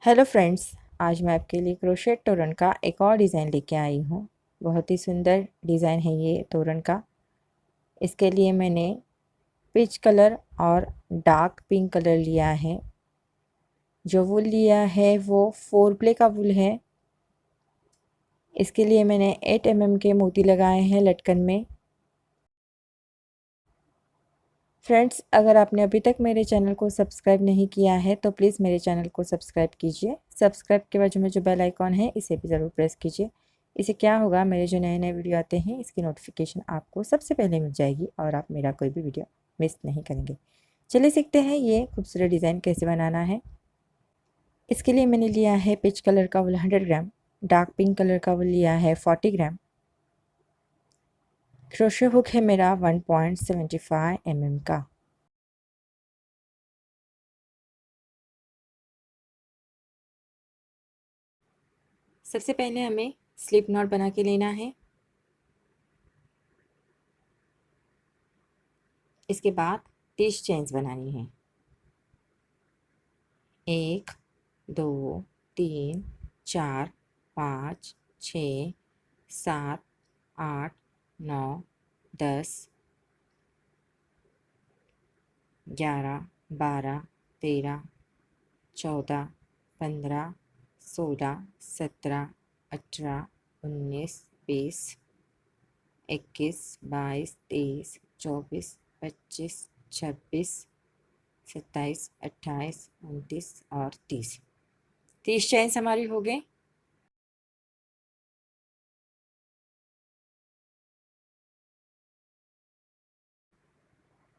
Hello friends, आज मैं आपके लिए क्रोशेट तोरण का एक और डिज़ाइन लेके आई हूँ। बहुत ही सुंदर डिज़ाइन है ये तोरण का। इसके लिए मैंने पीच कलर और डार्क पिंक कलर लिया है। जो वूल लिया है वो 4 प्ले का वूल है। इसके लिए मैंने 8 mm के मोती लगाए हैं लटकन में। फ्रेंड्स, अगर आपने अभी तक मेरे चैनल को सब्सक्राइब नहीं किया है तो प्लीज़ मेरे चैनल को सब्सक्राइब कीजिए। सब्सक्राइब के बाजू में जो बेल आइकॉन है इसे भी ज़रूर प्रेस कीजिए। इससे क्या होगा, मेरे जो नए नए वीडियो आते हैं इसकी नोटिफिकेशन आपको सबसे पहले मिल जाएगी और आप मेरा कोई भी वीडियो मिस नहीं करेंगे। चलिए सीखते हैं ये खूबसूरत डिज़ाइन कैसे बनाना है। इसके लिए मैंने लिया है पिच कलर का वूल 100 ग्राम, डार्क पिंक कलर का वूल लिया है 40 ग्राम। क्रोशे हुक है मेरा 1.75 mm का। सबसे पहले हमें स्लिप नॉट बना के लेना है। इसके बाद 30 चेन्स बनानी है। 1 2 3 4 5 6 7 8 9 10 11 12 13 14 15 16 17 18 19 20 21 22 23 24 25 26 27 28 29 और 30 चेन्स हमारी हो गए।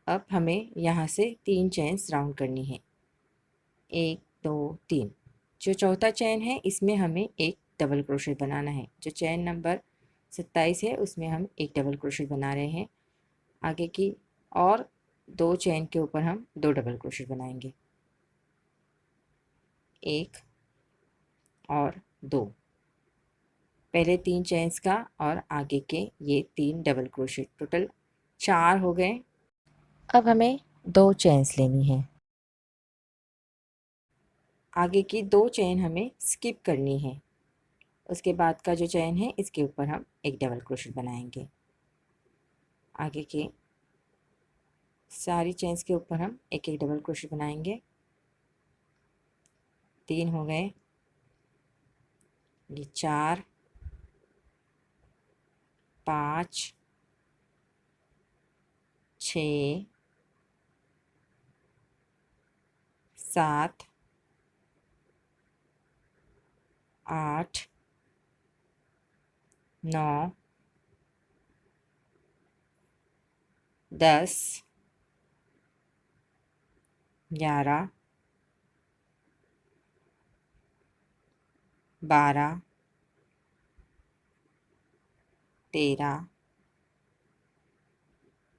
अब हमें यहाँ से 3 चेन्स राउंड करनी है। 1 2 3। जो चौथा चेन है इसमें हमें एक डबल क्रोशेट बनाना है। जो चेन नंबर 27 है उसमें हम एक डबल क्रोशेट बना रहे हैं। आगे की और 2 चेन के ऊपर हम 2 डबल क्रोशेट बनाएंगे, 1 और 2। पहले 3 चेन्स का और आगे के ये 3 डबल क्रोशेट, टोटल 4 हो गए। अब हमें 2 चेन्स लेनी है। आगे की 2 चेन हमें स्किप करनी है। उसके बाद का जो चेन है इसके ऊपर हम एक डबल क्रोशेट बनाएंगे। आगे के सारी चेन्स के ऊपर हम एक एक डबल क्रोशेट बनाएंगे। 3 हो गए, ये 4 5 6 7 8 9 10 11 12 13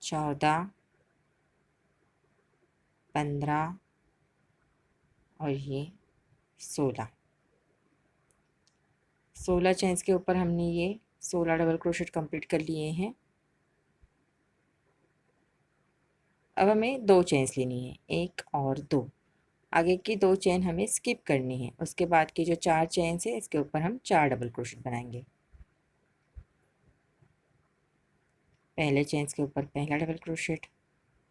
14 15 और ये 16 चेन्स के ऊपर हमने ये 16 डबल क्रोशेट कंप्लीट कर लिए हैं। अब हमें 2 चेन्स लेनी है, 1 और 2। आगे की 2 चेन हमें स्किप करनी है। उसके बाद की जो 4 चेन्स है इसके ऊपर हम 4 डबल क्रोशेट बनाएंगे। पहले चेन्स के ऊपर पहला डबल क्रोशेट,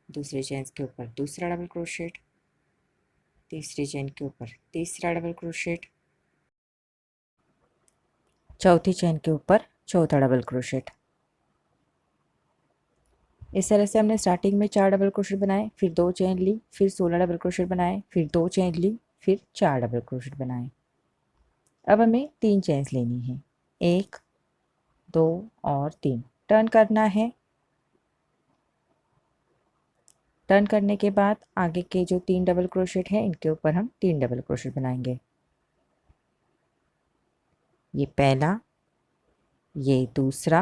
दूसरे चेन्स के ऊपर दूसरा डबल क्रोशेट, तीसरी चेन के ऊपर तीसरा डबल क्रोशेट, चौथी चेन के ऊपर चौथा डबल क्रोशेट। इस तरह से हमने स्टार्टिंग में 4 डबल क्रोशेट बनाए, फिर 2 चेन ली, फिर 16 डबल क्रोशेट बनाए, फिर 2 चेन ली, फिर 4 डबल क्रोशेट बनाए। अब हमें 3 चेन्स लेनी है, 1 2 और 3। टर्न करना है। टर्न करने के बाद आगे के जो 3 डबल क्रोशेट हैं इनके ऊपर हम 3 डबल क्रोशेट बनाएंगे। ये पहला, ये दूसरा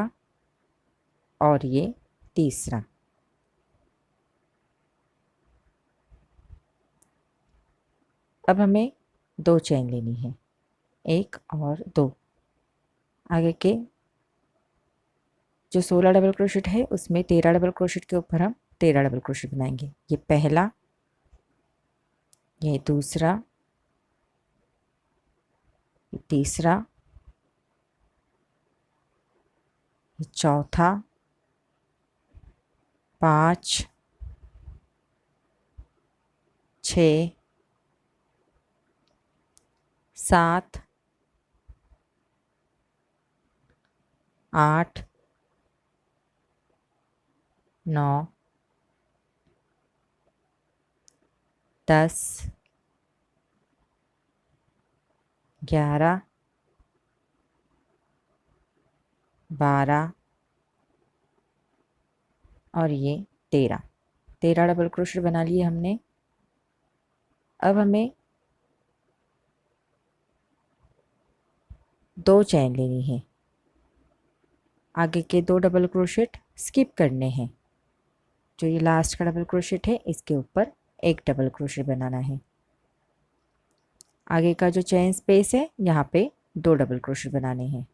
और ये तीसरा। अब हमें 2 चेन लेनी है, 1 और 2। आगे के जो 16 डबल क्रोशेट है उसमें 13 डबल क्रोशेट के ऊपर हम 13 डबल क्रोशेट बनाएंगे। ये पहला, ये दूसरा तीसरा, चौथा, 5, 6, 7, 8, 9, 10, 11, 12 और ये 13 डबल क्रोशेट बना लिए हमने। अब हमें 2 चैन लेनी है, आगे के 2 डबल क्रोशेट स्किप करने हैं। जो ये लास्ट का डबल क्रोशेट है इसके ऊपर एक डबल क्रोशेट बनाना है। आगे का जो चेन स्पेस है यहाँ पे 2 डबल क्रोशेट बनाने हैं।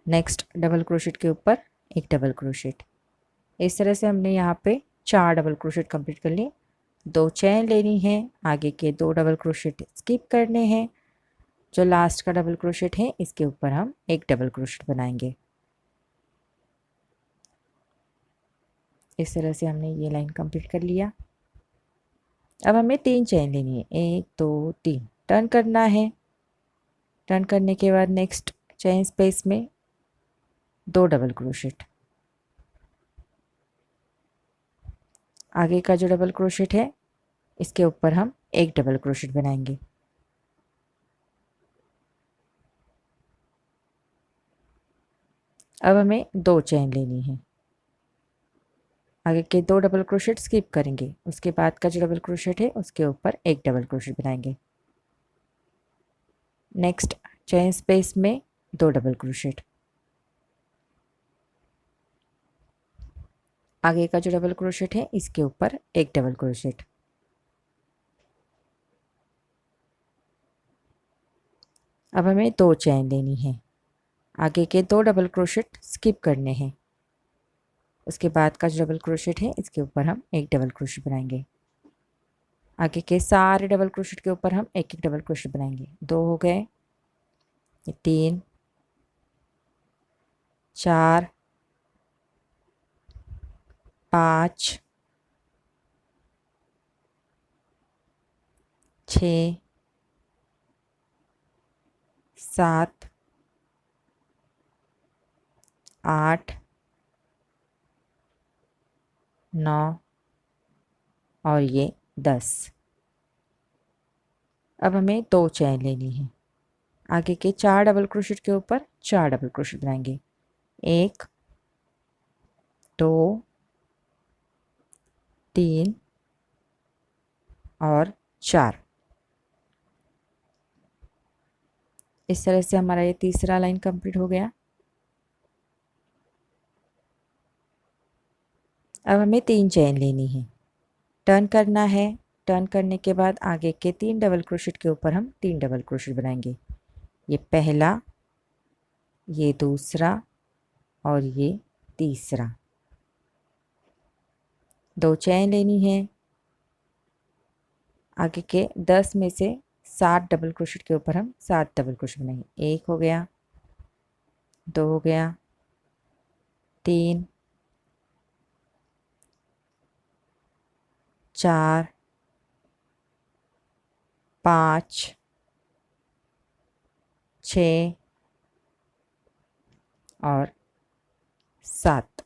नेक्स्ट डबल क्रोशेट के ऊपर एक डबल क्रोशेट। इस तरह से हमने यहाँ पे 4 डबल क्रोशेट कंप्लीट कर लिए। 2 चेन लेनी है, आगे के 2 डबल क्रोशेट स्किप करने हैं। जो लास्ट का डबल क्रोशेट है इसके ऊपर हम एक डबल क्रोशेट बनाएंगे। इस तरह से हमने ये लाइन कंप्लीट कर लिया। अब हमें 3 चेन लेनी है, 1 2 3, टर्न करना है। टर्न करने के बाद नेक्स्ट चेन स्पेस में 2 डबल क्रोशेट। आगे का जो डबल क्रोशेट है इसके ऊपर हम एक डबल क्रोशेट बनाएंगे। अब हमें 2 चेन लेनी है, आगे के 2 डबल क्रोशेट स्किप करेंगे। उसके बाद का जो डबल क्रोशेट है उसके ऊपर एक डबल क्रोशेट बनाएंगे। नेक्स्ट चेन स्पेस में 2 डबल क्रोशेट। आगे का जो डबल क्रोशेट है इसके ऊपर एक डबल क्रोशेट। अब हमें 2 चेन लेनी है, आगे के 2 डबल क्रोशेट स्किप करने हैं। उसके बाद का जो डबल क्रोशेट है इसके ऊपर हम एक डबल क्रोशेट बनाएंगे। आगे के सारे डबल क्रोशेट के ऊपर हम एक एक डबल क्रोशेट बनाएंगे। 2 हो गए, 3, 4, 5, 6, 7, 8, 9 और ये 10। अब हमें 2 चेन लेनी है, आगे के 4 डबल क्रोशेट के ऊपर 4 डबल क्रोशेट बनाएंगे। 1 2 3 और 4। इस तरह से हमारा ये तीसरा लाइन कंप्लीट हो गया। अब हमें 3 चेन लेनी है, टर्न करना है। टर्न करने के बाद आगे के 3 डबल क्रोशेट के ऊपर हम 3 डबल क्रोशेट बनाएंगे। ये पहला, ये दूसरा और ये तीसरा। 2 चेन लेनी है, आगे के 10 में से 7 डबल क्रोशेट के ऊपर हम 7 डबल क्रोशेट बनाएंगे। 1 हो गया, 2 हो गया, 3, 4, 5, 6 और 7।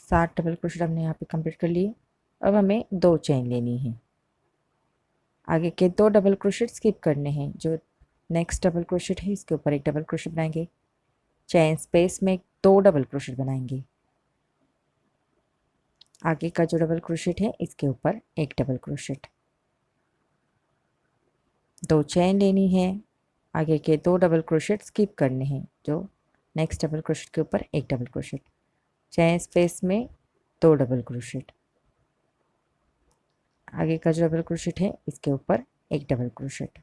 7 डबल क्रोशेट हमने यहाँ पे कंप्लीट कर लिए। अब हमें 2 चेन लेनी है, आगे के 2 डबल क्रोशेट स्किप करने हैं। जो नेक्स्ट डबल क्रोशेट है इसके ऊपर एक डबल क्रोशेट बनाएंगे। चेन स्पेस में 2 डबल क्रोशेट बनाएंगे। आगे का जो डबल क्रोशेट है इसके ऊपर एक डबल क्रोशेट। 2 चेन लेनी है, आगे के 2 डबल क्रोशेट स्किप करने हैं। जो नेक्स्ट डबल क्रोशेट के ऊपर एक डबल क्रोशेट। चेन स्पेस में 2 डबल क्रोशेट। आगे का जो डबल क्रोशेट है इसके ऊपर एक डबल क्रोशेट।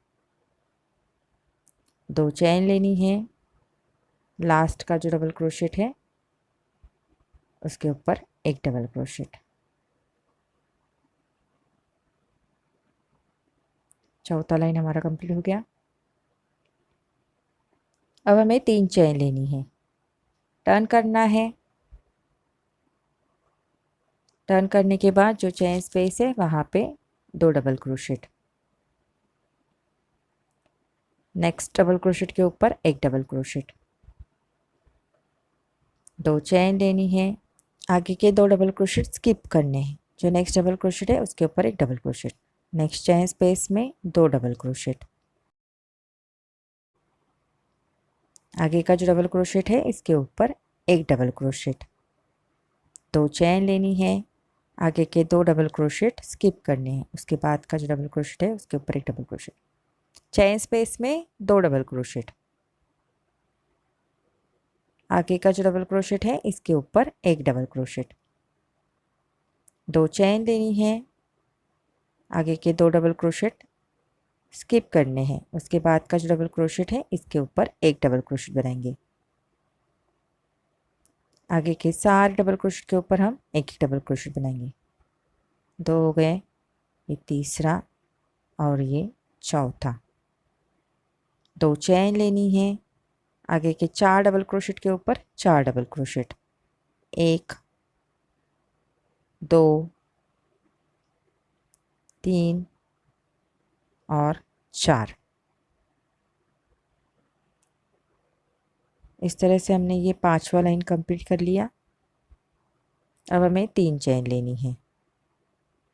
2 चेन लेनी है, लास्ट का जो डबल क्रोशेट है उसके ऊपर एक डबल क्रोशेट। चौथा लाइन हमारा कंप्लीट हो गया। अब हमें 3 चेन लेनी है, टर्न करना है। टर्न करने के बाद जो चेन स्पेस है वहाँ पे 2 double crochet. Next double crochet के ऊपर एक डबल क्रोशेट, 2 चेन लेनी है। आगे के 2 डबल क्रोशेट स्किप करने हैं। जो नेक्स्ट डबल क्रोशेट है उसके ऊपर एक double crochet. Next chain space में 2 डबल क्रोशेट। आगे का जो डबल क्रोशेट है इसके ऊपर एक डबल क्रोशेट, 2 चेन लेनी है। आगे के 2 डबल क्रोशेट स्किप करने हैं। उसके बाद का जो डबल क्रोशेट है उसके ऊपर एक डबल क्रोशेट। चेन स्पेस में 2 डबल क्रोशेट। आगे का जो डबल क्रोशेट है इसके ऊपर एक डबल क्रोशेट, 2 चेन लेनी है। आगे के 2 डबल क्रोशेट स्किप करने हैं। उसके बाद का जो डबल क्रोशेट है इसके ऊपर एक डबल क्रोशेट बनाएंगे। आगे के सारे डबल क्रोशेट के ऊपर हम एक एक डबल क्रोशेट बनाएंगे। 2 हो गए, ये तीसरा और ये चौथा। 2 चेन लेनी है। आगे के 4 डबल क्रोशेट के ऊपर 4 डबल क्रोशेट, 1 2 3 और 4। इस तरह से हमने ये 5वां लाइन कंप्लीट कर लिया। अब हमें 3 चेन लेनी है,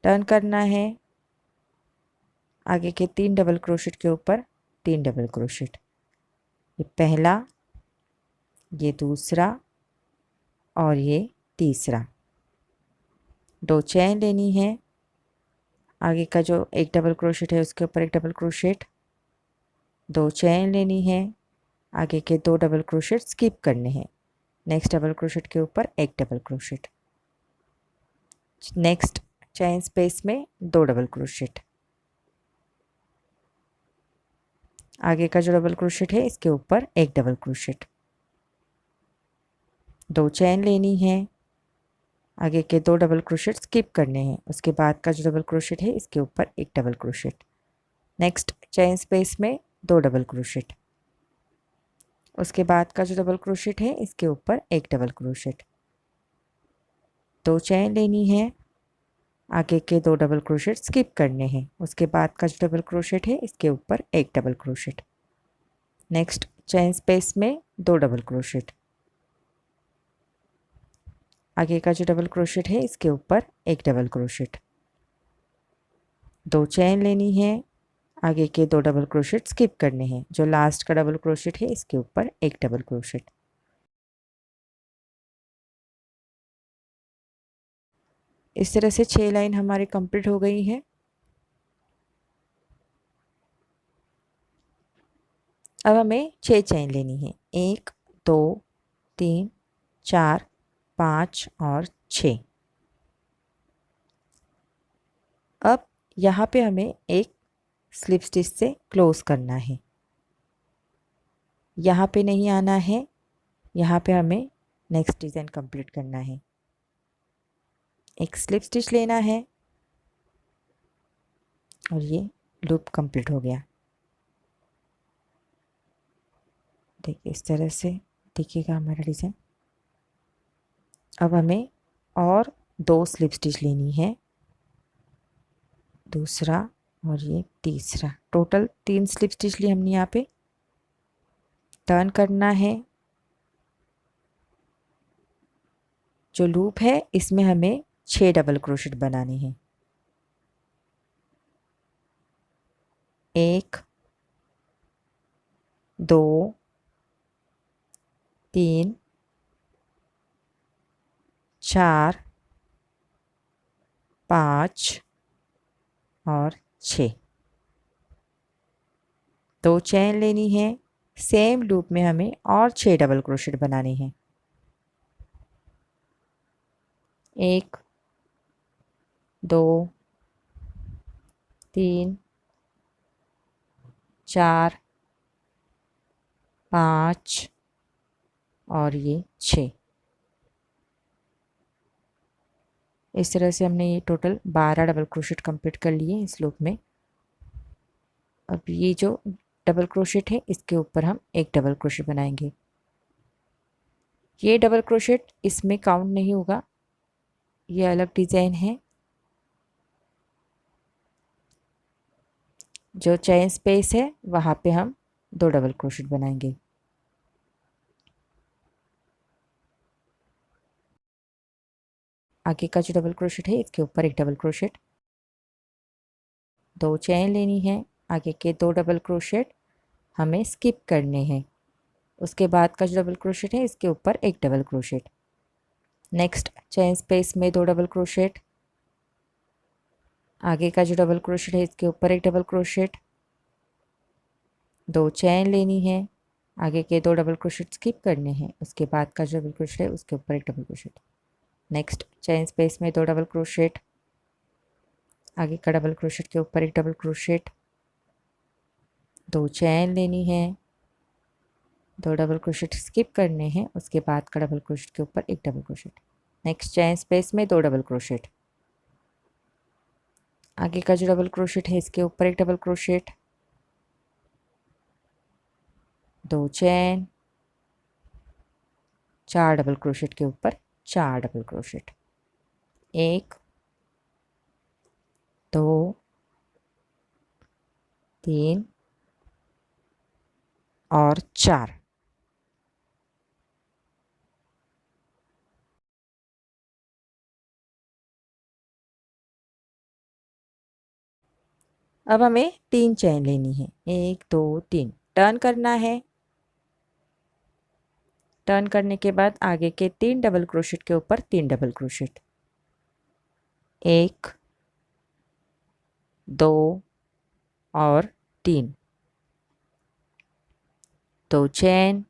टर्न करना है। आगे के 3 डबल क्रोशेट के ऊपर 3 डबल क्रोशेट, ये पहला, ये दूसरा और ये तीसरा। 2 चेन लेनी है। आगे का जो एक डबल क्रोशेट है उसके ऊपर एक डबल क्रोशेट, 2 चेन लेनी है। आगे के 2 डबल क्रोशेट स्किप करने हैं। नेक्स्ट डबल क्रोशेट के ऊपर एक double crochet. Next chain space में 2 डबल क्रोशेट। आगे का जो डबल क्रोशेट है इसके ऊपर एक डबल क्रोशेट, 2 चेन लेनी है। आगे के 2 डबल क्रोशेट स्किप करने हैं। उसके बाद का जो डबल क्रोशेट है इसके ऊपर एक double crochet. Next chain space में 2 डबल क्रोशेट। उसके बाद का जो डबल क्रोशेट है इसके ऊपर एक डबल क्रोशेट, 2 चेन लेनी है। आगे के 2 डबल क्रोशेट स्किप करने हैं। उसके बाद का जो डबल क्रोशेट है इसके ऊपर एक double crochet. Next chain space में 2 डबल क्रोशेट। आगे का जो डबल क्रोशेट है इसके ऊपर एक डबल क्रोशेट, 2 चेन लेनी है। आगे के 2 डबल क्रोशेट स्किप करने हैं। जो लास्ट का डबल क्रोशेट है इसके ऊपर एक डबल क्रोशेट। इस तरह से 6 लाइन हमारी कंप्लीट हो गई है। अब हमें 6 चेन लेनी है, 1 2 3 4 5 और 6। अब यहाँ पे हमें एक स्लिप स्टिच से क्लोज करना है। यहाँ पे नहीं आना है, यहाँ पे हमें नेक्स्ट डिज़ाइन कंप्लीट करना है। एक स्लिप स्टिच लेना है और ये लूप कंप्लीट हो गया। देखिए इस तरह से दिखेगा हमारा डिज़ाइन। अब हमें और 2 स्लिप स्टिच लेनी है, दूसरा और ये तीसरा। टोटल 3 स्लिप स्टिच ली हमने यहाँ पे। टर्न करना है। जो लूप है इसमें हमें 6 डबल क्रोशेट बनाने हैं। 1 2 3 4 5 और 6। 2 चेन लेनी है। सेम लूप में हमें और 6 डबल क्रोशेट बनाने हैं। 1 2 3 4 5 और ये 6। इस तरह से हमने ये टोटल 12 डबल क्रोशेट कंप्लीट कर लिए इस लूप में। अब ये जो डबल क्रोशेट है इसके ऊपर हम एक डबल क्रोशेट बनाएंगे। ये डबल क्रोशेट इसमें काउंट नहीं होगा, ये अलग डिज़ाइन है। जो चेन स्पेस है वहाँ पे हम 2 डबल क्रोशेट बनाएंगे। आगे का जो डबल क्रोशेट है इसके ऊपर एक डबल क्रोशेट, 2 चेन लेनी है। आगे के 2 डबल क्रोशेट हमें स्किप करने हैं। उसके बाद का जो डबल क्रोशेट है इसके ऊपर एक double crochet. Next chain space में 2 डबल क्रोशेट। आगे का जो डबल क्रोशेट है इसके ऊपर एक डबल क्रोशेट, 2 चेन लेनी है। आगे के 2 डबल क्रोशेट स्किप करने हैं। उसके बाद का जो डबल क्रोशेट है उसके ऊपर एक double crochet. Next chain space में 2 डबल क्रोशेट। आगे का डबल क्रोशेट के ऊपर एक डबल क्रोशेट, 2 चेन लेनी है। 2 डबल क्रोशेट स्किप करने हैं। उसके बाद का डबल क्रोशेट के ऊपर एक double crochet. Next chain space में 2 डबल क्रोशेट। आगे का जो डबल क्रोशेट है इसके ऊपर एक double crochet, 2 chain, 4 double crochet के ऊपर 4 डबल क्रोशेट, 1 2 3 और 4। अब हमें 3 चेन लेनी है, 1 2 3 टर्न करना है। टर्न करने के बाद आगे के 3 डबल क्रोशेट के ऊपर 3 डबल क्रोशेट, 1 2 और 3, 2 चेन।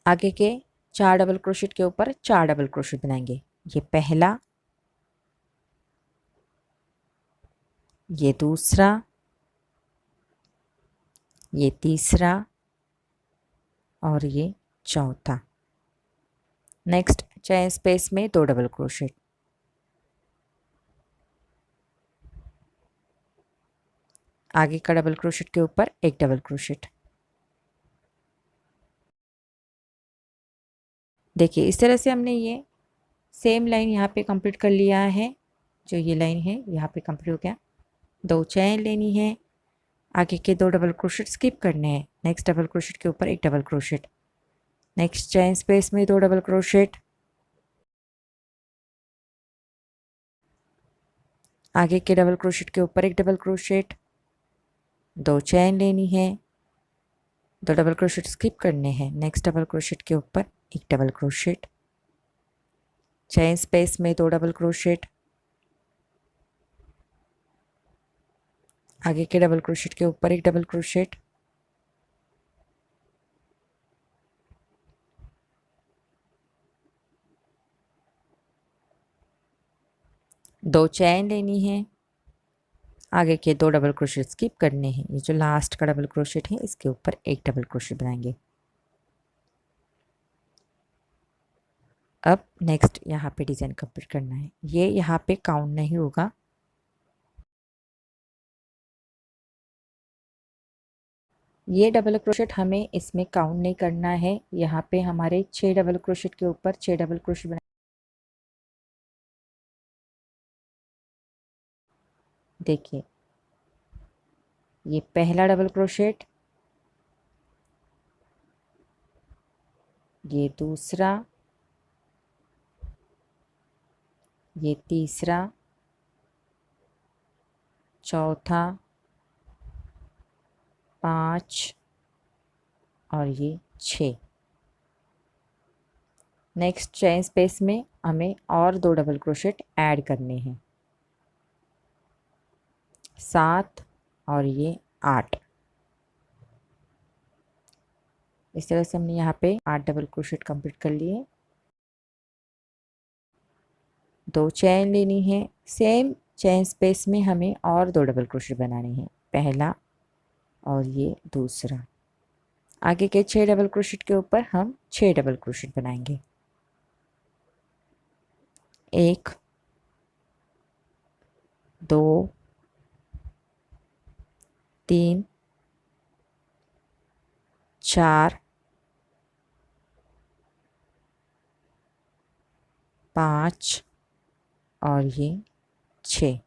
आगे के 4 डबल क्रोशेट के ऊपर 4 डबल क्रोशेट बनाएंगे। ये पहला, ये दूसरा, ये तीसरा और ये चौथा। नेक्स्ट चेन स्पेस में 2 डबल क्रोशेट। आगे का डबल क्रोशेट के ऊपर एक डबल क्रोशेट। देखिए इस तरह से हमने ये सेम लाइन यहाँ पे कंप्लीट कर लिया है। जो ये लाइन है यहाँ पे कंप्लीट हो गया। 2 चेन लेनी है। आगे के 2 डबल क्रोशेट स्किप करने हैं। नेक्स्ट डबल क्रोशेट के ऊपर एक double crochet. Next chain space में 2 डबल क्रोशेट। आगे के डबल क्रोशेट के ऊपर एक डबल क्रोशेट, 2 चेन लेनी है। 2 डबल क्रोशेट स्किप करने हैं। नेक्स्ट डबल क्रोशेट के ऊपर एक डबल क्रोशेट, चेन स्पेस में 2 डबल क्रोशेट। आगे के डबल क्रोशेट के ऊपर एक डबल क्रोशेट, 2 चेन लेनी है। आगे के 2 डबल क्रोशेट स्किप करने हैं। ये जो लास्ट का डबल क्रोशेट है इसके ऊपर एक डबल क्रोशेट बनाएंगे। अब नेक्स्ट यहाँ पे डिज़ाइन कंप्लीट करना है। ये यहाँ पे काउंट नहीं होगा, ये डबल क्रोशेट हमें इसमें काउंट नहीं करना है। यहाँ पे हमारे 6 डबल क्रोशेट के ऊपर 6 डबल क्रोशेट बना। देखिए ये पहला डबल क्रोशेट, ये दूसरा, ये तीसरा, चौथा, 5 और ये 6। नेक्स्ट चेन स्पेस में हमें और 2 डबल क्रोशेट ऐड करने हैं, 7 और ये 8। इस तरह से हमने यहाँ पे 8 डबल क्रोशेट कंप्लीट कर लिए। 2 चेन लेनी है। सेम चेन स्पेस में हमें और 2 डबल क्रोशेट बनाने हैं, पहला और ये दूसरा। आगे के 6 डबल क्रोशेट के ऊपर हम 6 डबल क्रोशेट बनाएंगे, 1 2 3 4 5 और ये 6।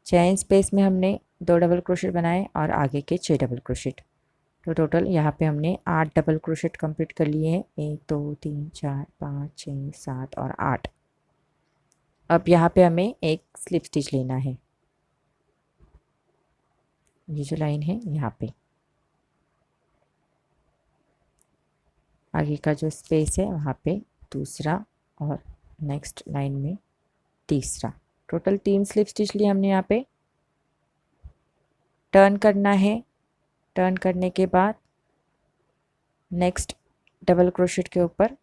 चेन स्पेस में हमने 2 डबल क्रोशेट बनाए और आगे के 6 डबल क्रोशेट। तो टोटल यहाँ पे हमने 8 डबल क्रोशेट कंप्लीट कर लिए हैं। 1 2 3 4 5 6 7 और 8। अब यहाँ पे हमें एक स्लिप स्टिच लेना है। ये जो लाइन है यहाँ पे आगे का जो स्पेस है वहाँ पे दूसरा और नेक्स्ट लाइन में तीसरा। टोटल 3 स्लिप स्टिच लिए हमने यहाँ पे। टर्न करना है। टर्न करने के बाद नेक्स्ट डबल क्रोशेट के ऊपर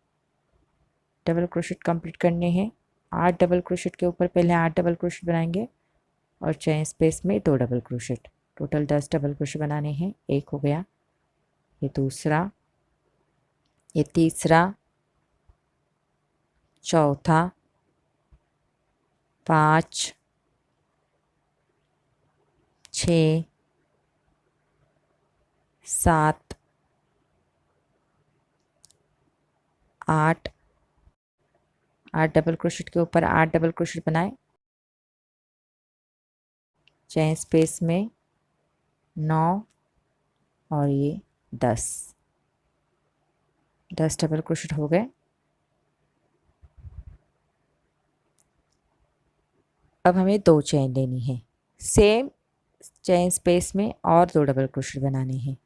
डबल क्रोशेट कंप्लीट करने हैं। 8 डबल क्रोशेट के ऊपर पहले 8 डबल क्रोशेट बनाएंगे और चेन स्पेस में 2 double crochet. Total 10 double crochet बनाने हैं। एक हो गया, ये दूसरा, ये तीसरा, चौथा, 5 6 7 8 8 डबल क्रोशेट के ऊपर 8 डबल क्रोशेट बनाए। चेन स्पेस में 9 और ये 10 डबल क्रोशेट हो गए। अब हमें 2 चेन लेनी है। सेम चेन स्पेस में और 2 डबल क्रोशेट बनाने हैं।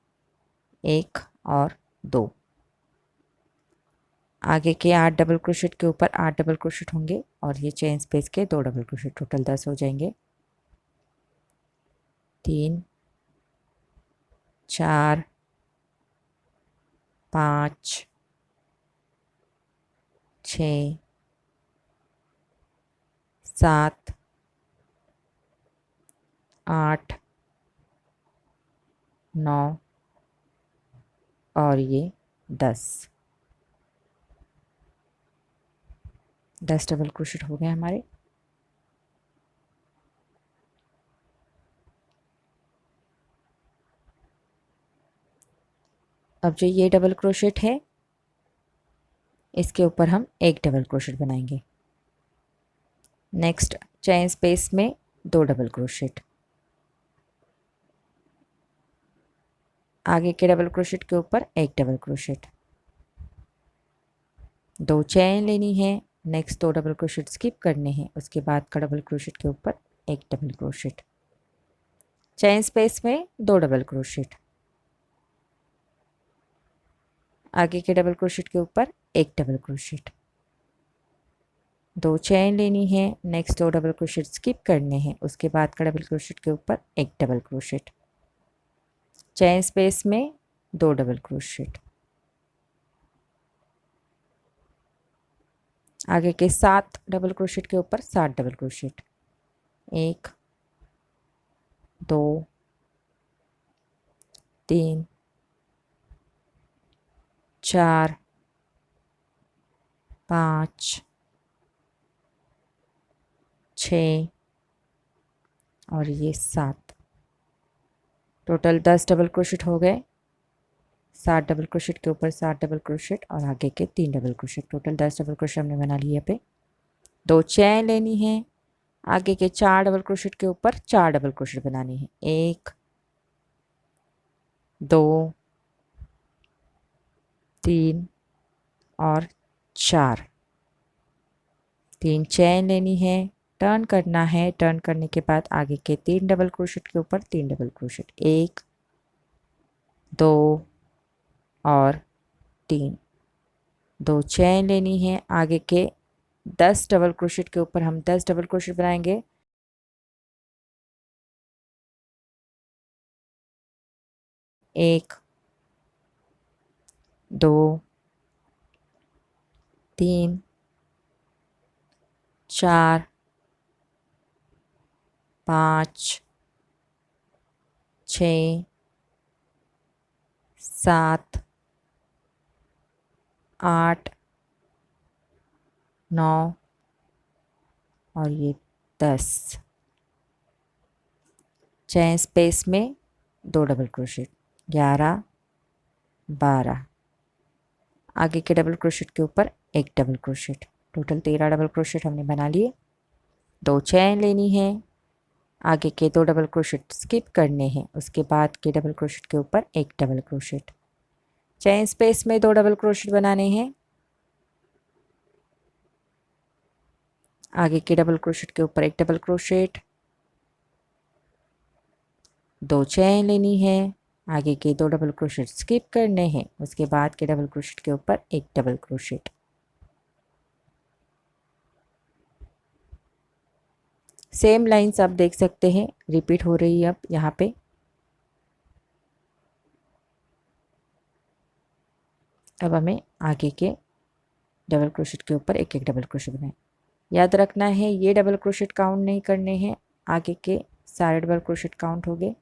1 और 2। आगे के 8 डबल क्रोशेट के ऊपर 8 डबल क्रोशेट होंगे और ये चेन स्पेस के 2 डबल क्रोशेट। टोटल 10 हो जाएंगे। 3 4 5 6 7 8 9 और ये 10 डबल क्रोशेट हो गए हमारे। अब जो ये डबल क्रोशेट है इसके ऊपर हम एक डबल क्रोशेट बनाएंगे। नेक्स्ट चेन स्पेस में 2 डबल क्रोशेट। आगे के डबल क्रोशेट के ऊपर एक डबल क्रोशेट। 2 चेन लेनी है। नेक्स्ट 2 डबल क्रोशेट स्किप करने हैं। उसके बाद का डबल क्रोशेट के ऊपर एक डबल क्रोशेट। चेन स्पेस में 2 डबल क्रोशेट। आगे के डबल क्रोशेट के ऊपर एक डबल क्रोशेट। 2 चेन लेनी है। नेक्स्ट 2 डबल क्रोशेट स्किप करने हैं। उसके बाद का डबल क्रोशेट के ऊपर एक डबल क्रोशेट। चेन स्पेस में 2 डबल क्रोशेट। आगे के 7 डबल क्रोशेट के ऊपर 7 डबल क्रोशेट। 1 2 3 4 5 6 और ये 7। टोटल 10 डबल क्रोशेट हो गए। 7 डबल क्रोशेट के ऊपर 7 डबल क्रोशेट और आगे के 3 double crochet. Total 10 double crochet हमने बना लिए पे। 2 चेन लेनी है। आगे के 4 डबल क्रोशेट के ऊपर 4 डबल क्रोशेट बनाने हैं। 1 2 3 और 4। 3 चेन लेनी है। टर्न करना है। टर्न करने के बाद आगे के 3 डबल क्रोशेट के ऊपर 3 डबल क्रोशेट। 1 2 और 3। 2 चेन लेनी है। आगे के 10 डबल क्रोशेट के ऊपर हम 10 डबल क्रोशेट बनाएंगे। 1 2 3 4 5 6 7 8 9 और ये 10। चेन स्पेस में 2 डबल क्रोशेट, 11, 12। आगे के डबल क्रोशेट के ऊपर एक double crochet, total 13 double crochet हमने बना लिए। 2 चेन लेनी है, आगे के 2 डबल क्रोशेट स्किप करने हैं, उसके बाद के डबल क्रोशेट के ऊपर एक डबल क्रोशेट। चेन स्पेस में 2 डबल क्रोशेट बनाने हैं, आगे के डबल क्रोशेट के ऊपर एक डबल क्रोशेट। 2 चेन लेनी है, आगे के 2 डबल क्रोशेट स्किप करने हैं, उसके बाद के डबल क्रोशेट के ऊपर एक डबल क्रोशेट। सेम लाइंस आप देख सकते हैं रिपीट हो रही है अब यहाँ पे। अब हमें आगे के डबल क्रोशेट के ऊपर एक एक डबल क्रोशेट बनाए। याद रखना है ये डबल क्रोशेट काउंट नहीं करने हैं, आगे के सारे डबल क्रोशेट काउंट हो गए।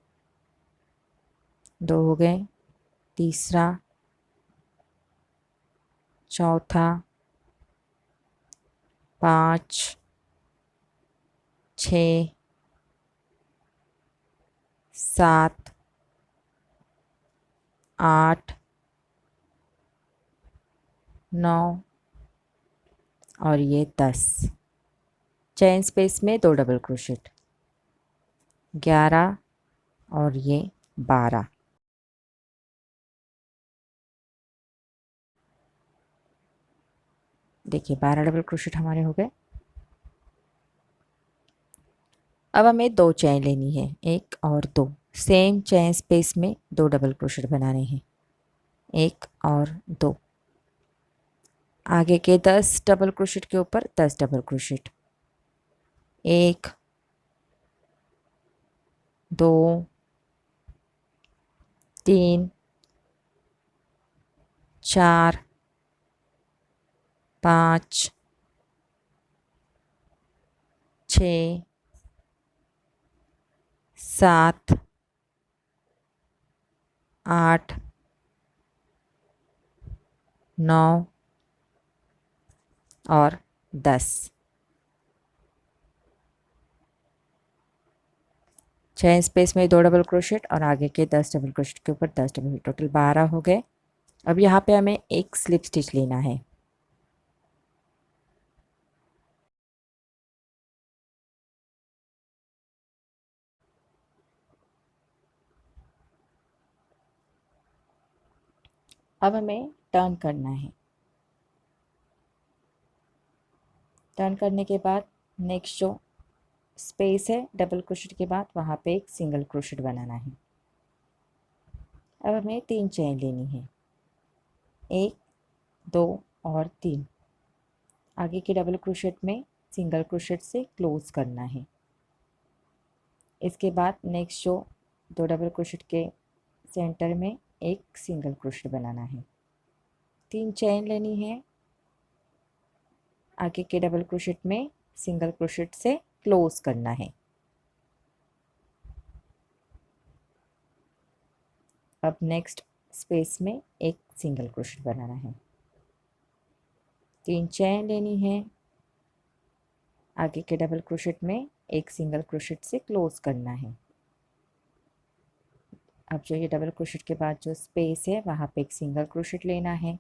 2 हो गए, तीसरा, चौथा, 5, 6, 7, 8, 9 और ये 10। चेन स्पेस में 2 डबल क्रोशेट, 11 और ये 12। देखिए 12 डबल क्रोशेट हमारे हो गए। अब हमें 2 चेन लेनी है, 1 और 2। सेम चेन स्पेस में 2 डबल क्रोशेट बनाने हैं, 1 और 2। आगे के 10 डबल क्रोशेट के ऊपर 10 डबल क्रोशेट, 1, 2, 3, 4, 5, 6, 7, 8, 9 और 10। चेन स्पेस में 2 डबल क्रोशेट और आगे के 10 डबल क्रोशेट के ऊपर 10 डबल, टोटल 12 हो गए। अब यहाँ पे हमें एक स्लिप स्टिच लेना है। अब हमें टर्न करना है। टर्न करने के बाद नेक्स्ट जो स्पेस है डबल क्रोशेट के बाद वहाँ पे एक सिंगल क्रोशेट बनाना है। अब हमें 3 चेन लेनी है, 1, 2 और 3। आगे के डबल क्रोशेट में सिंगल क्रोशेट से क्लोज करना है। इसके बाद नेक्स्ट जो 2 डबल क्रोशेट के सेंटर में एक सिंगल क्रोशेट बनाना है। 3 चेन लेनी है, आगे के डबल क्रोशेट में सिंगल क्रोशेट से क्लोज करना है। अब नेक्स्ट स्पेस में एक सिंगल क्रोशेट बनाना है। 3 चेन लेनी है, आगे के डबल क्रोशेट में एक सिंगल क्रोशेट से क्लोज करना है। अब जो ये डबल क्रोशेट के बाद जो स्पेस है वहाँ पे एक सिंगल क्रोशेट लेना है।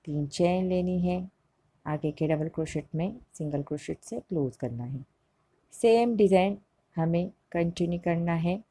3 चेन लेनी है, आगे के डबल क्रोशेट में सिंगल क्रोशेट से क्लोज करना है। सेम डिज़ाइन हमें कंटिन्यू करना है।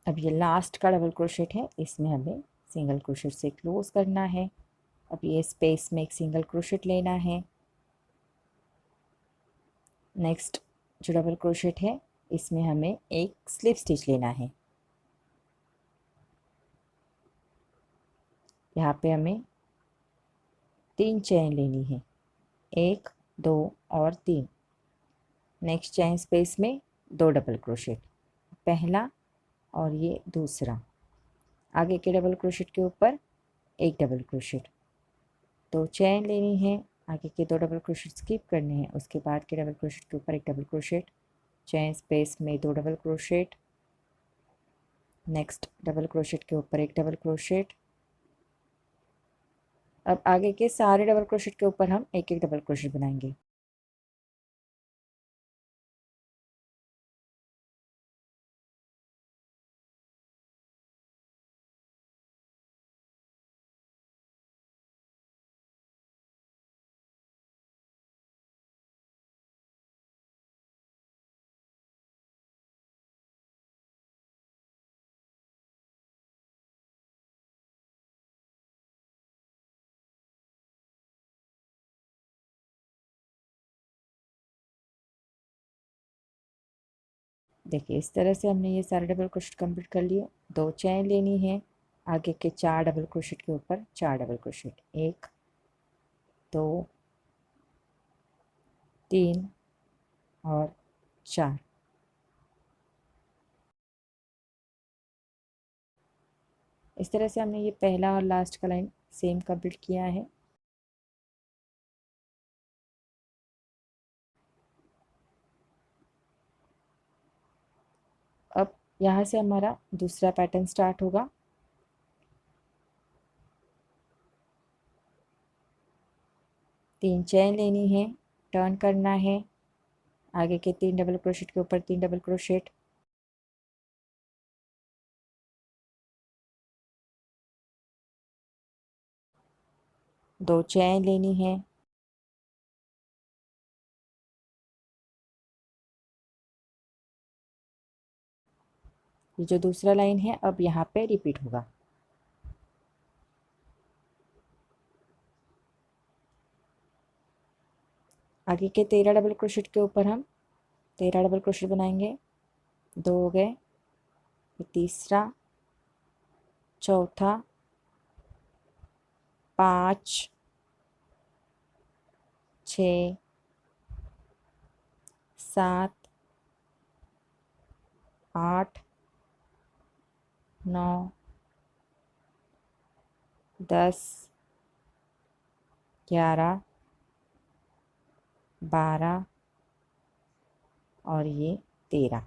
अब ये लास्ट का डबल क्रोशेट है, इसमें हमें सिंगल क्रोशेट से क्लोज करना है। अब ये स्पेस में एक सिंगल क्रोशेट लेना है। नेक्स्ट जो डबल क्रोशेट है इसमें हमें एक स्लिप स्टिच लेना है। यहाँ पे हमें 3 चेन लेनी है, 1 2 और 3। नेक्स्ट चेन स्पेस में 2 डबल क्रोशेट, पहला और ये दूसरा। आगे के डबल क्रोशेट के ऊपर एक डबल क्रोशेट, 2 चेन लेनी है। आगे के 2 डबल क्रोशेट स्किप करने हैं, उसके बाद के डबल क्रोशेट के ऊपर एक डबल क्रोशेट, चेन स्पेस में 2 double crochet. Next double crochet के ऊपर एक डबल क्रोशेट। अब आगे के सारे डबल क्रोशेट के ऊपर हम एक एक डबल क्रोशेट बनाएंगे। देखिए इस तरह से हमने ये सारे डबल क्रोशेट कंप्लीट कर लिए। 2 चेन लेनी है, आगे के 4 डबल क्रोशेट के ऊपर 4 डबल क्रोशेट, 1 2 3 और 4। इस तरह से हमने ये पहला और लास्ट का लाइन सेम कंप्लीट किया है। अब यहाँ से हमारा दूसरा पैटर्न स्टार्ट होगा। तीन चेन लेनी है, टर्न करना है, आगे के 3 डबल क्रोशेट के ऊपर 3 डबल क्रोशेट, दो चेन लेनी है, ये जो दूसरा लाइन है अब यहाँ पे रिपीट होगा। आगे के 13 डबल क्रोशेट के ऊपर हम 13 डबल क्रोशेट बनाएंगे। 2 हो गए, तीसरा, चौथा, 5 6 7 8 9 10 11 12 और ये 13।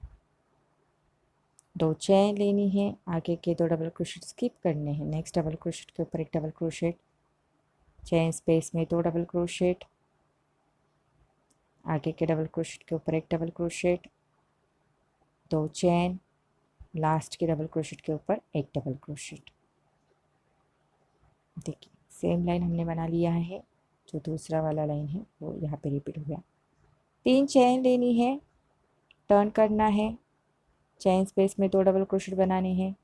2 चेन लेनी है, आगे के 2 डबल क्रोशेट स्किप करने हैं। नेक्स्ट डबल क्रोशेट के ऊपर एक डबल क्रोशेट, चेन स्पेस में 2 डबल क्रोशेट, आगे के डबल क्रोशेट के ऊपर एक डबल क्रोशेट, 2 चेन, लास्ट के डबल क्रोशेट के ऊपर एक डबल क्रोशेट। देखिए सेम लाइन हमने बना लिया है, जो दूसरा वाला लाइन है वो यहाँ पे रिपीट हो गया। 3 चेन लेनी है, टर्न करना है, चेन स्पेस में 2 डबल क्रोशेट बनाने हैं।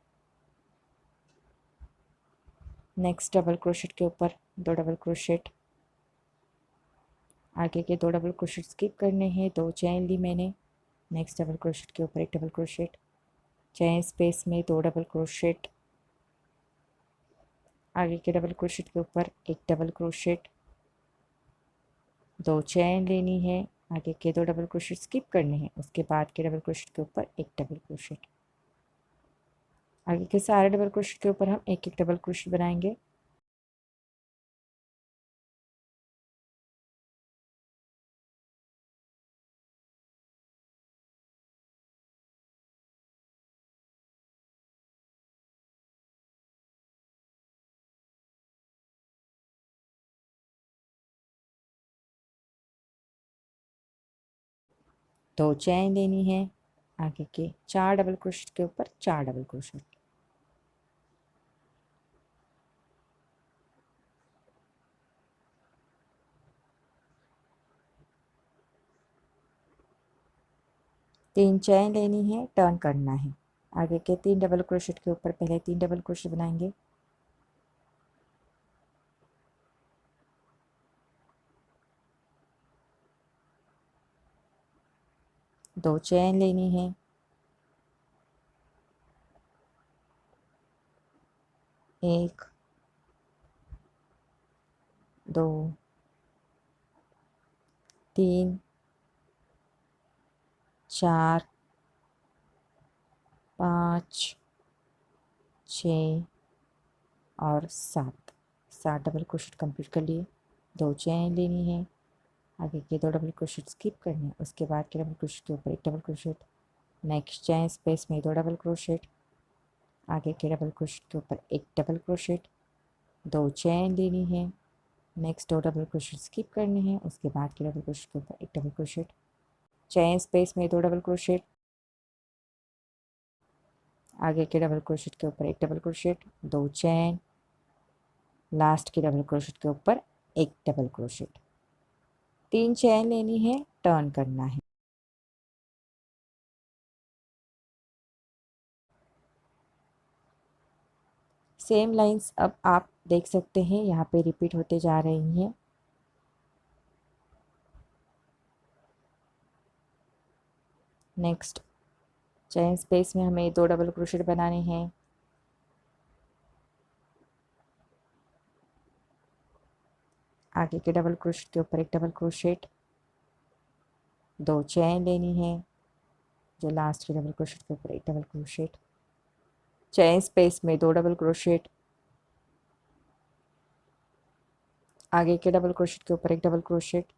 नेक्स्ट डबल क्रोशेट के ऊपर 2 डबल क्रोशेट, आगे के 2 डबल क्रोशेट स्किप करने हैं। 2 चेन ली मैंने, नेक्स्ट डबल क्रोशेट के ऊपर एक डबल क्रोशेट, चेन स्पेस में 2 डबल क्रोशेट, आगे के डबल क्रोशेट के ऊपर एक डबल क्रोशेट, 2 चेन लेनी है, आगे के 2 डबल क्रोशेट स्किप करने हैं, उसके बाद के डबल क्रोशेट के ऊपर एक डबल क्रोशेट। आगे के सारे डबल क्रोशेट के ऊपर हम एक एक डबल क्रोशेट बनाएंगे। दो चेन लेनी है, आगे के 4 डबल क्रोशेट के ऊपर 4 डबल क्रोशेट। तीन चेन लेनी है, टर्न करना है, आगे के 3 डबल क्रोशेट के ऊपर पहले 3 डबल क्रोशेट बनाएंगे, दो चेन लेनी है, एक, दो, तीन, चार, 5, 6 और 7 डबल क्रोशेट कंप्लीट कर लिए। दो चेन लेनी है, आगे के 2 डबल क्रोशेट स्किप करने हैं, उसके बाद के डबल क्रोशेट के ऊपर एक double crochet, next chain space में 2 डबल क्रोशेट, आगे के डबल क्रोशेट के ऊपर एक डबल क्रोशेट, दो चेन लेनी है, नेक्स्ट 2 डबल क्रोशेट स्किप करने हैं, उसके बाद के डबल क्रोशेट के ऊपर एक डबल क्रोशेट, चेन स्पेस में 2 डबल क्रोशेट, आगे के डबल क्रोशेट के ऊपर एक डबल क्रोशेट, दो चेन, लास्ट के डबल क्रोशेट के ऊपर एक डबल क्रोशेट, 3 चेन लेनी है, टर्न करना है। सेम लाइंस अब आप देख सकते हैं यहाँ पे रिपीट होते जा रही हैं। नेक्स्ट चेन स्पेस में हमें 2 डबल क्रोशेट बनाने हैं, आगे के डबल क्रोशेट के ऊपर एक डबल क्रोशेट, दो चेन लेनी है, जो लास्ट के डबल क्रोशेट के ऊपर एक डबल क्रोशेट, चेन स्पेस में 2 डबल क्रोशेट, आगे के डबल क्रोशेट के ऊपर एक डबल क्रोशेट,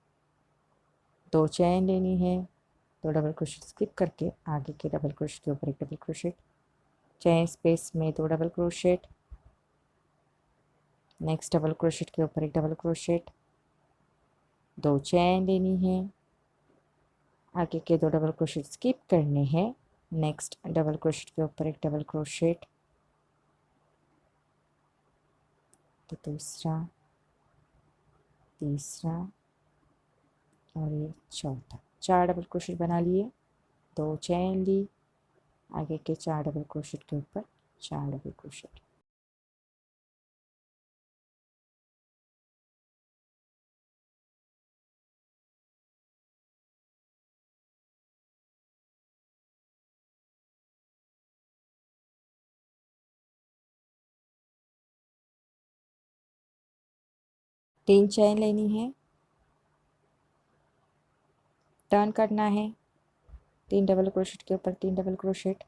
दो चेन लेनी है, 2 डबल क्रोशेट स्किप करके आगे के डबल क्रोशेट के ऊपर एक डबल क्रोशेट, चेन स्पेस में 2 double crochet, next double crochet के ऊपर एक डबल क्रोशेट, दो चेन लेनी है, आगे के 2 डबल क्रोशेट स्किप करने हैं, नेक्स्ट डबल क्रोशेट के ऊपर एक डबल क्रोशेट, तो दूसरा, तीसरा और ये चौथा, 4 डबल क्रोशेट बना लिए, दो चेन ली, आगे के 4 डबल क्रोशेट के ऊपर 4 डबल क्रोशेट, तीन चेन लेनी है, टर्न करना है, 3 डबल क्रोशेट के ऊपर 3 डबल क्रोशेट,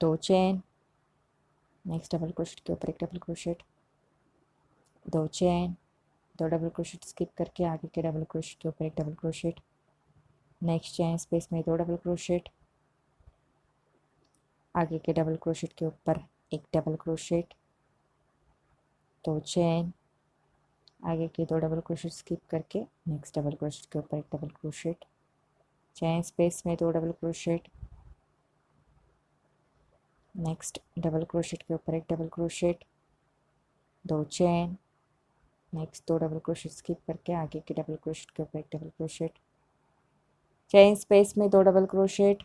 दो चेन, नेक्स्ट डबल क्रोशेट के ऊपर एक डबल क्रोशेट, दो चेन, 2 डबल क्रोशेट स्किप करके आगे के डबल क्रोशेट के ऊपर एक double crochet, next chain space में 2 डबल क्रोशेट, आगे के डबल क्रोशेट के ऊपर एक डबल क्रोशेट, दो चेन, आगे के 2 डबल क्रोशेट स्किप करके नेक्स्ट डबल क्रोशेट के ऊपर एक डबल क्रोशेट, चेन स्पेस में 2 double crochet, next double crochet के ऊपर एक डबल क्रोशेट, दो chain, next 2 double crochet skip करके आगे के डबल क्रोशेट के ऊपर एक डबल क्रोशेट, चेन स्पेस में 2 double crochet,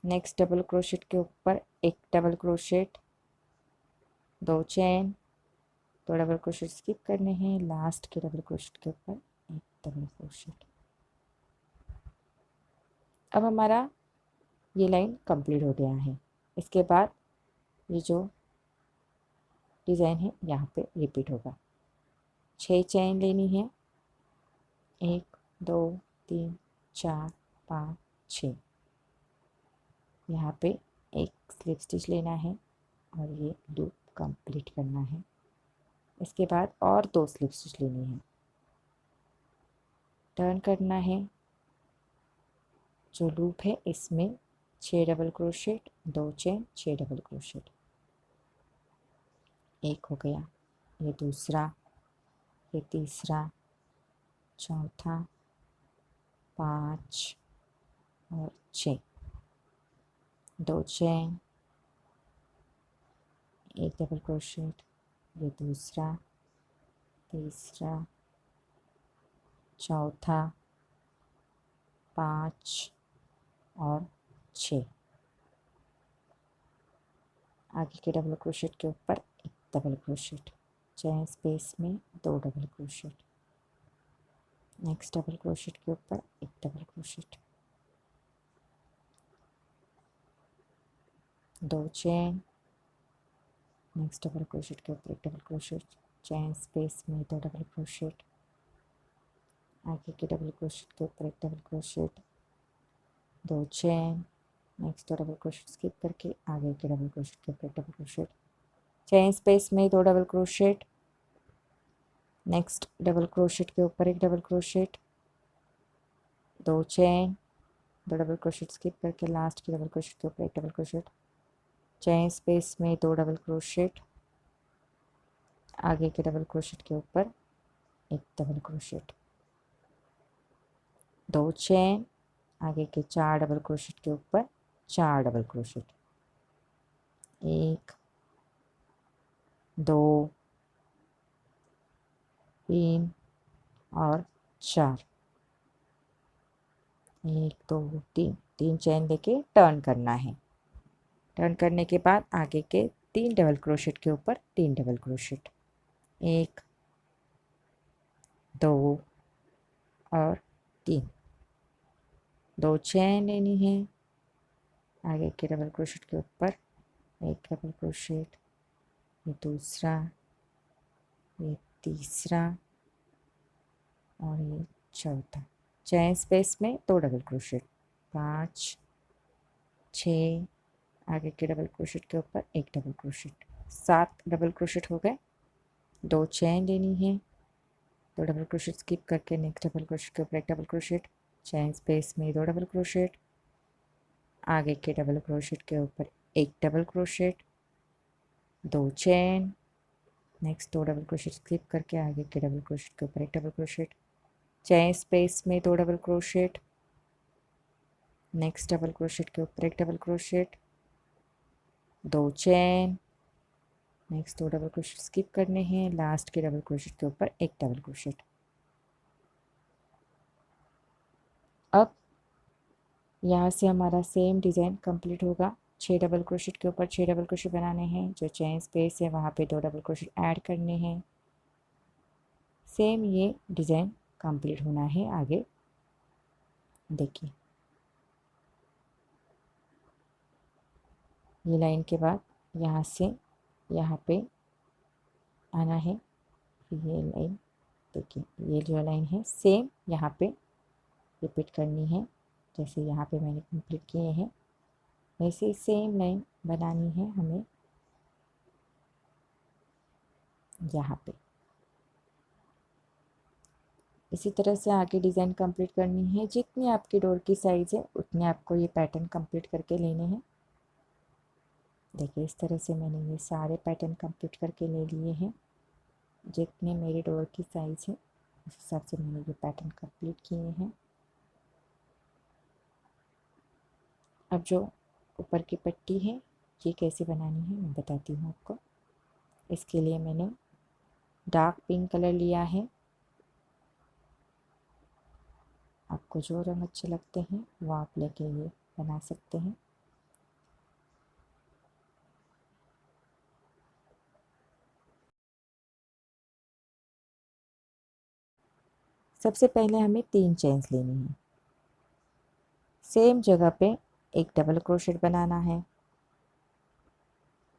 next double crochet के ऊपर एक डबल क्रोशेट, दो चेन, 2 डबल क्रोशेट स्किप करने हैं, लास्ट के डबल क्रोशेट के ऊपर एक डबल क्रोशेट। अब हमारा ये लाइन कंप्लीट हो गया है। इसके बाद ये जो डिज़ाइन है यहाँ पे रिपीट होगा। 6 चेन लेनी है, 1, 2, 3, 4, 5, 6, यहाँ पे एक स्लिप स्टिच लेना है और ये लूप कंप्लीट करना है। इसके बाद और 2 स्लिप स्टिच लेनी है, टर्न करना है, जो लूप है इसमें 6 double crochet, 2 chain, 6 double crochet, एक हो गया, ये दूसरा, ये तीसरा, चौथा, 5 और 6, दो चेन, एक डबल क्रोशेट, ये दूसरा, तीसरा, चौथा, 5 और 6। आगे के डबल क्रोशेट के ऊपर एक डबल क्रोशेट, चेन स्पेस में 2 double crochet, next double crochet के ऊपर एक double crochet, 2 chain, next double crochet के ऊपर एक डबल क्रोशेट, चेन स्पेस में 2 डबल क्रोशेट, आगे के डबल क्रोशेट के ऊपर एक double crochet, 2 chain, next 2 double crochet skip करके आगे के डबल क्रोशेट के ऊपर एक डबल क्रोशेट, चेन स्पेस में 2 double crochet, next double crochet के ऊपर एक double crochet, 2 chain, 2 double crochet skip करके लास्ट के डबल क्रोशेट के ऊपर एक डबल क्रोशेट, चेन स्पेस में 2 डबल क्रोशेट, आगे के डबल क्रोशेट के ऊपर एक डबल क्रोशेट, 2 चेन, आगे के 4 डबल क्रोशेट के ऊपर 4 डबल क्रोशेट, 1 2 3 और 4, 1 2 3, 3 चेन लेके टर्न करना है। टर्न करने के बाद आगे के 3 डबल क्रोशेट के ऊपर 3 डबल क्रोशेट, 1 2 और 3, 2 चेन लेनी है, आगे के डबल क्रोशेट के ऊपर एक डबल क्रोशेट, ये दूसरा, ये तीसरा और ये चौथा, चेन स्पेस में 2 डबल क्रोशेट, 5 6, आगे के डबल क्रोशेट के ऊपर एक डबल क्रोशेट, 7 डबल क्रोशेट हो गए, 2 चेन लेनी है, 2 डबल क्रोशेट स्किप करके नेक्स्ट डबल क्रोशेट के ऊपर एक डबल क्रोशेट, चेन स्पेस में 2 डबल क्रोशेट, आगे के डबल क्रोशेट के ऊपर एक double crochet, 2 chain, next 2 double crochet skip करके आगे के डबल क्रोशेट के ऊपर एक डबल क्रोशेट, चेन स्पेस में 2 double crochet, next double crochet के ऊपर एक double crochet, 2 chain, next 2 double crochet skip करने हैं, लास्ट के डबल क्रोशेट के ऊपर एक डबल क्रोशेट। अब यहाँ से हमारा सेम डिज़ाइन कंप्लीट होगा। 6 डबल क्रोशेट के ऊपर 6 डबल क्रोशेट बनाने हैं, जो चेन स्पेस है वहाँ पे 2 डबल क्रोशेट ऐड करने हैं। सेम ये डिज़ाइन कंप्लीट होना है आगे। देखिए ये लाइन के बाद यहाँ से यहाँ पे आना है, ये लाइन देखिए, ये जो लाइन है सेम यहाँ पे रिपीट करनी है, जैसे यहाँ पे मैंने कंप्लीट किए हैं वैसे सेम लाइन बनानी है हमें यहाँ पे। इसी तरह से आगे डिज़ाइन कंप्लीट करनी है। जितनी आपकी डोर की साइज़ है उतने आपको ये पैटर्न कंप्लीट करके लेने हैं। देखिए इस तरह से मैंने ये सारे पैटर्न कंप्लीट करके ले लिए हैं। जितने मेरी डोर की साइज़ है उस हिसाब से मैंने ये पैटर्न कंप्लीट किए हैं। अब जो ऊपर की पट्टी है ये कैसे बनानी है मैं बताती हूँ आपको। इसके लिए मैंने डार्क पिंक कलर लिया है। आपको जो रंग अच्छे लगते हैं वो आप लेके ये बना सकते हैं। सबसे पहले हमें 3 चेन्स लेनी है। सेम जगह पे एक डबल क्रोशेट बनाना है।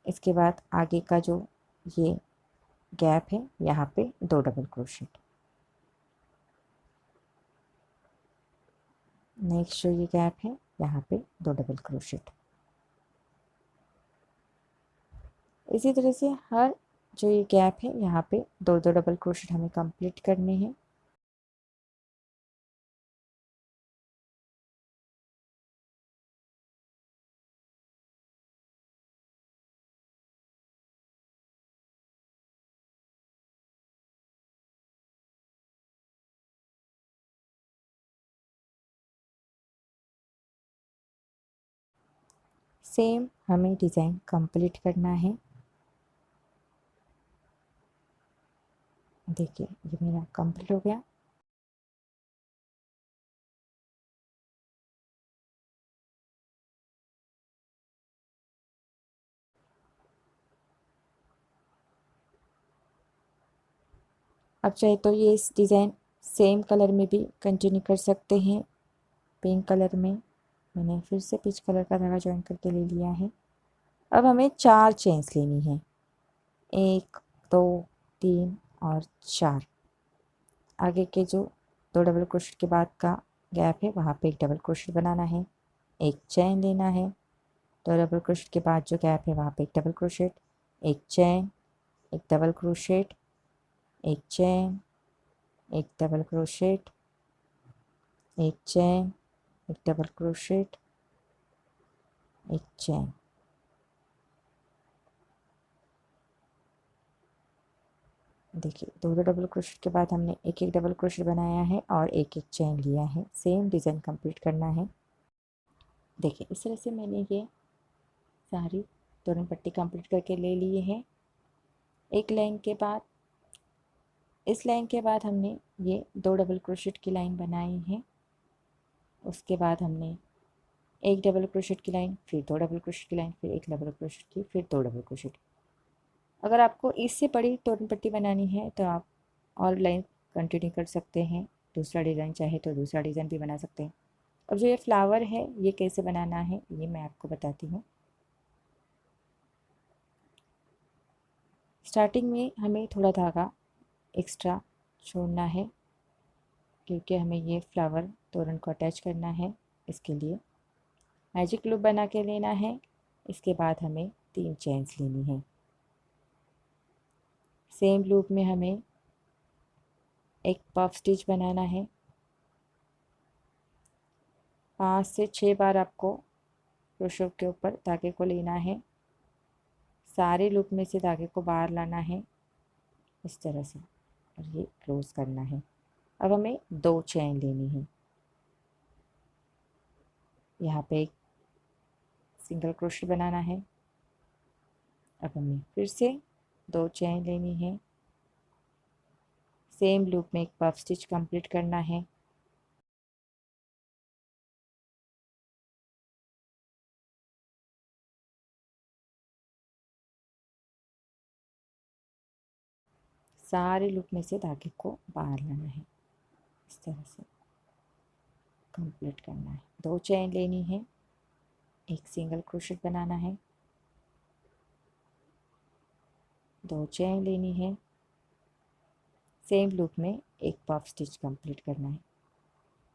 इसके बाद आगे का जो ये गैप है यहाँ पे 2 डबल क्रोशेट। नेक्स्ट जो ये गैप है यहाँ पे 2 डबल क्रोशेट। इसी तरह से हर जो ये गैप है यहाँ पे 2-2 डबल क्रोशेट हमें कंप्लीट करने हैं। सेम हमें डिज़ाइन कंप्लीट करना है। देखिए ये मेरा कंप्लीट हो गया। अब चाहे तो ये इस डिज़ाइन सेम कलर में भी कंटिन्यू कर सकते हैं। पिंक कलर में मैंने फिर से पीच कलर का धागा ज्वाइन करके ले लिया है। अब हमें 4 चेन्स लेनी है, 1 2 3 और 4। आगे के जो 2 डबल क्रोशेट के बाद का गैप है वहाँ पे एक डबल क्रोशेट बनाना है, एक चेन लेना है। 2 डबल क्रोशेट के बाद जो गैप है वहाँ पे एक डबल क्रोशेट, एक चेन, एक डबल क्रोशेट, एक चेन, एक डबल क्रोशेट, एक चेन, एक डबल क्रोशेट, एक चेन। देखिए, 2 डबल क्रोशेट के बाद हमने एक एक डबल क्रोशेट बनाया है और एक एक चेन लिया है। सेम डिज़ाइन कंप्लीट करना है। देखिए, इस तरह से मैंने ये सारी दोनों पट्टी कंप्लीट करके ले लिए हैं। एक लाइन के बाद, इस लाइन के बाद हमने ये 2 डबल क्रोशेट की लाइन बनाई है। उसके बाद हमने एक डबल क्रोशेट की लाइन, फिर 2 डबल क्रोशेट की लाइन, फिर एक डबल क्रोशेट की, फिर 2 डबल क्रोशेट। अगर आपको इससे बड़ी तोरण पट्टी बनानी है तो आप और लाइन कंटिन्यू कर सकते हैं। दूसरा डिज़ाइन चाहे तो दूसरा डिज़ाइन भी बना सकते हैं। अब जो ये फ्लावर है ये कैसे बनाना है ये मैं आपको बताती हूँ। स्टार्टिंग में हमें थोड़ा धागा एक्स्ट्रा छोड़ना है क्योंकि हमें ये फ्लावर तोरण को अटैच करना है। इसके लिए मैजिक लूप बना के लेना है। इसके बाद हमें 3 चेन्स लेनी है। सेम लूप में हमें एक पफ स्टिच बनाना है। 5 से 6 बार आपको क्रोशो के ऊपर धागे को लेना है। सारे लूप में से धागे को बाहर लाना है इस तरह से और ये क्लोज करना है। अब हमें 2 चेन लेनी है। यहाँ पे एक सिंगल क्रोशेट बनाना है। अब हमें फिर से 2 चेन लेनी है। सेम लूप में एक पफ स्टिच कंप्लीट करना है। सारे लूप में से धागे को बाहर लाना है इस तरह से कंप्लीट करना है। 2 चेन लेनी है, एक सिंगल क्रोशेट बनाना है, 2 चेन लेनी है, सेम लूप में एक पफ स्टिच कंप्लीट करना है।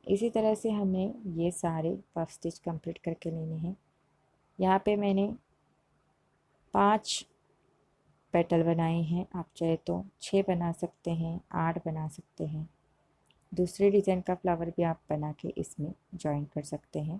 इसी तरह से हमें ये सारे पफ स्टिच कंप्लीट करके लेने हैं। यहाँ पे मैंने 5 पेटल बनाए हैं। आप चाहे तो 6 बना सकते हैं, 8 बना सकते हैं। दूसरे डिज़ाइन का फ्लावर भी आप बना के इसमें जॉइन कर सकते हैं।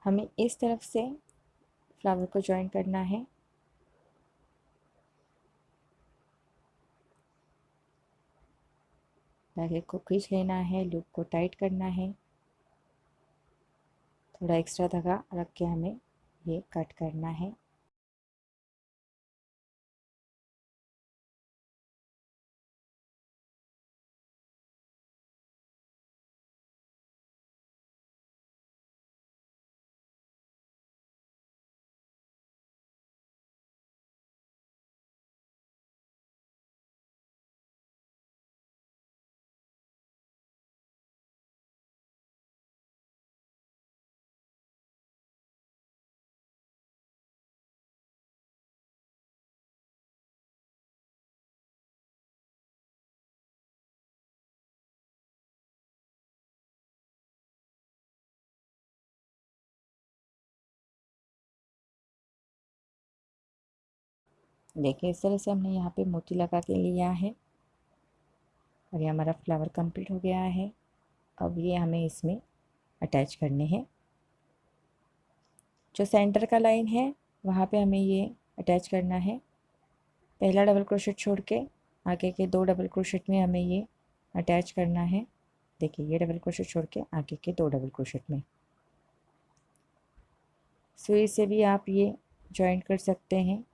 हमें इस तरफ से फ्लावर को जॉइन करना है। धागे को खींच लेना है, लूप को टाइट करना है। थोड़ा एक्स्ट्रा धागा रख के हमें ये कट करना है। देखिए इस तरह से हमने यहाँ पे मोती लगा के लिया है और ये हमारा फ्लावर कंप्लीट हो गया है। अब ये हमें इसमें अटैच करने हैं। जो सेंटर का लाइन है वहाँ पे हमें ये अटैच करना है। पहला डबल क्रोशेट छोड़ के आगे के 2 डबल क्रोशेट में हमें ये अटैच करना है। देखिए ये डबल क्रोशेट छोड़ के आगे के 2 डबल क्रोशेट में सुई से भी आप ये जॉइंट कर सकते हैं।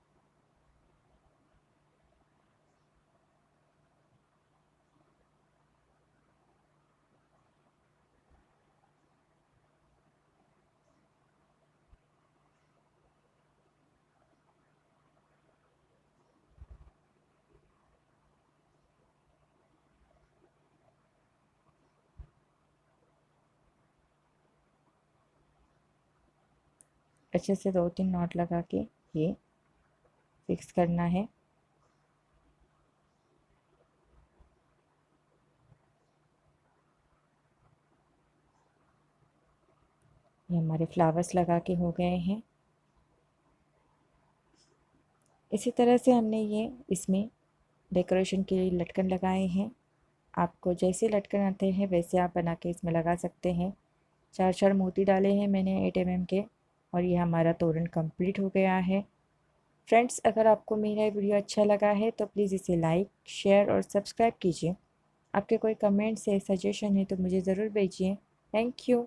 अच्छे से 2-3 नॉट लगा के ये फिक्स करना है। ये हमारे फ्लावर्स लगा के हो गए हैं। इसी तरह से हमने ये इसमें डेकोरेशन के लिए लटकन लगाए हैं। आपको जैसे लटकन आते हैं वैसे आप बना के इसमें लगा सकते हैं। 4 मोती डाले हैं मैंने 8 mm के और ये हमारा तोरण कंप्लीट हो गया है। फ्रेंड्स, अगर आपको मेरा वीडियो अच्छा लगा है तो प्लीज़ इसे लाइक, शेयर और सब्सक्राइब कीजिए। आपके कोई कमेंट्स है, सजेशन है तो मुझे ज़रूर भेजिए। Thank you.